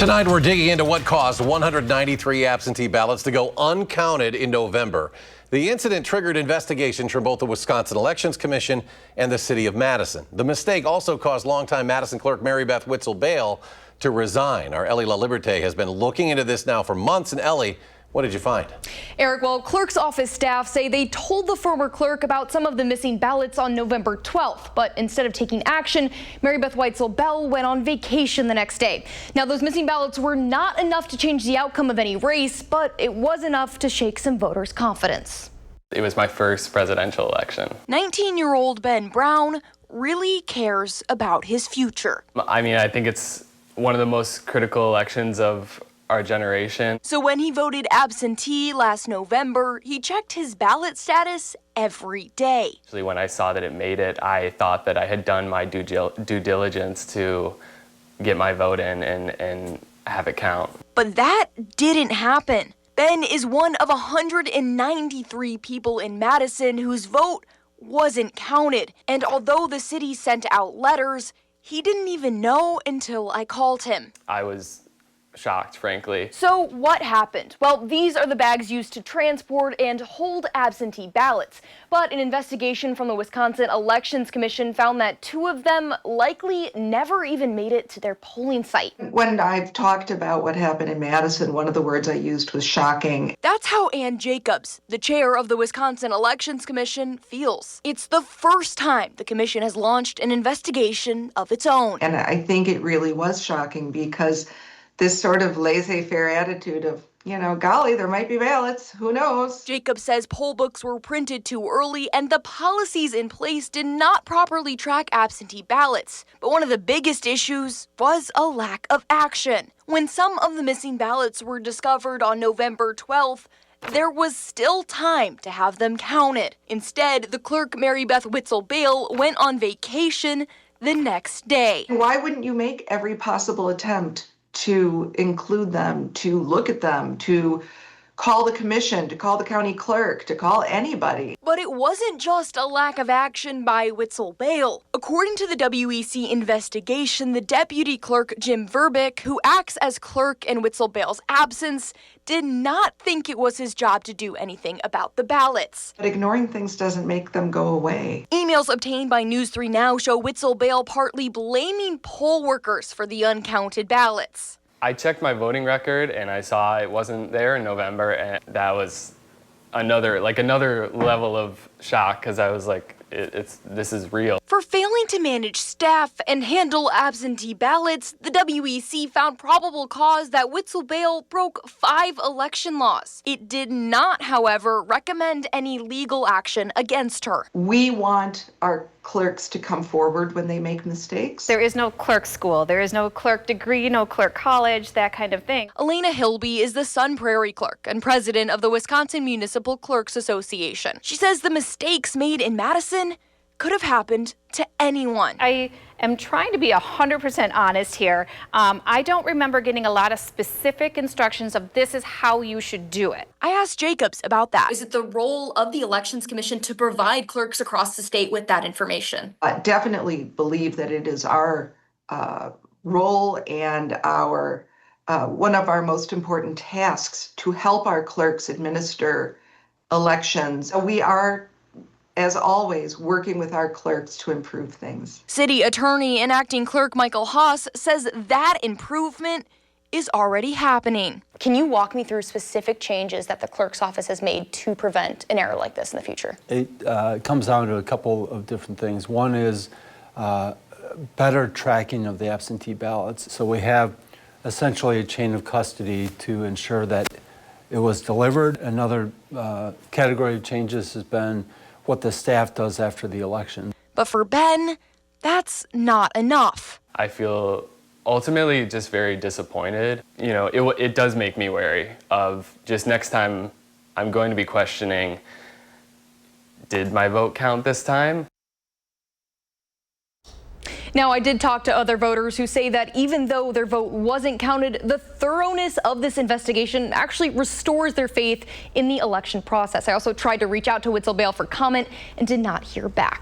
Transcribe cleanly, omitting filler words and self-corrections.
Tonight, we're digging into what caused 193 absentee ballots to go uncounted in November. The incident triggered investigations from both the Wisconsin Elections Commission and the city of Madison. The mistake also caused longtime Madison clerk Mary Beth Witzel-Bale to resign. Our Ellie LaLiberte has been looking into this now for months. And Ellie, what did you find? Eric, well, clerk's office staff say they told the former clerk about some of the missing ballots on November 12th, but instead of taking action, Mary Beth Witzel-Bale went on vacation the next day. Now, those missing ballots were not enough to change the outcome of any race, but it was enough to shake some voters' confidence. It was my first presidential election. 19-year-old Ben Brown really cares about his future. I mean, I think it's one of the most critical elections of our generation. So when he voted absentee last November, he checked his ballot status every day. Actually, when I saw that it made it, I thought that I had done my due diligence to get my vote in and have it count. But that didn't happen. Ben is one of 193 people in Madison whose vote wasn't counted. And although the city sent out letters, he didn't even know until I called him. I was shocked, frankly. So what happened? Well, these are the bags used to transport and hold absentee ballots. But an investigation from the Wisconsin Elections Commission found that 2 of them likely never even made it to their polling site. When I've talked about what happened in Madison, one of the words I used was shocking. That's how Ann Jacobs, the chair of the Wisconsin Elections Commission, feels. It's the first time the commission has launched an investigation of its own. And I think it really was shocking because this sort of laissez-faire attitude of, golly, there might be ballots, who knows? Jacobs says poll books were printed too early and the policies in place did not properly track absentee ballots. But one of the biggest issues was a lack of action. When some of the missing ballots were discovered on November 12th, there was still time to have them counted. Instead, the clerk, Mary Beth Witzel-Bale, went on vacation the next day. Why wouldn't you make every possible attempt to include them, to look at them, to call the commission, to call the county clerk, to call anybody? But it wasn't just a lack of action by Witzel-Bale. According to the WEC investigation, the deputy clerk, Jim Verbick, who acts as clerk in Witzel-Bale's absence, did not think it was his job to do anything about the ballots. But ignoring things doesn't make them go away. Emails obtained by News 3 Now show Witzel-Bale partly blaming poll workers for the uncounted ballots. I checked my voting record and I saw it wasn't there in November, and that was another level of shock because I was like, this is real. For failing to manage staff and handle absentee ballots, the WEC found probable cause that Witzel-Bale broke 5 election laws. It did not, however, recommend any legal action against her. We want our clerks to come forward when they make mistakes. There is no clerk school. There is no clerk degree, no clerk college, that kind of thing. Elena Hilby is the Sun Prairie clerk and president of the Wisconsin Municipal Clerks Association. She says the mistakes made in Madison could have happened to anyone. I am trying to be 100% honest here. I don't remember getting a lot of specific instructions of this is how you should do it. I asked Jacobs about that. Is it the role of the Elections Commission to provide clerks across the state with that information? I definitely believe that it is our role and our one of our most important tasks to help our clerks administer elections. We are, as always, working with our clerks to improve things. City Attorney and Acting Clerk Michael Haas says that improvement is already happening. Can you walk me through specific changes that the clerk's office has made to prevent an error like this in the future? It comes down to a couple of different things. One is better tracking of the absentee ballots. So we have essentially a chain of custody to ensure that it was delivered. Another category of changes has been what the staff does after the election. But for Ben, that's not enough. I feel ultimately just very disappointed. It does make me wary of just next time I'm going to be questioning, did my vote count this time? Now, I did talk to other voters who say that even though their vote wasn't counted, the thoroughness of this investigation actually restores their faith in the election process. I also tried to reach out to Witzel-Bale for comment and did not hear back.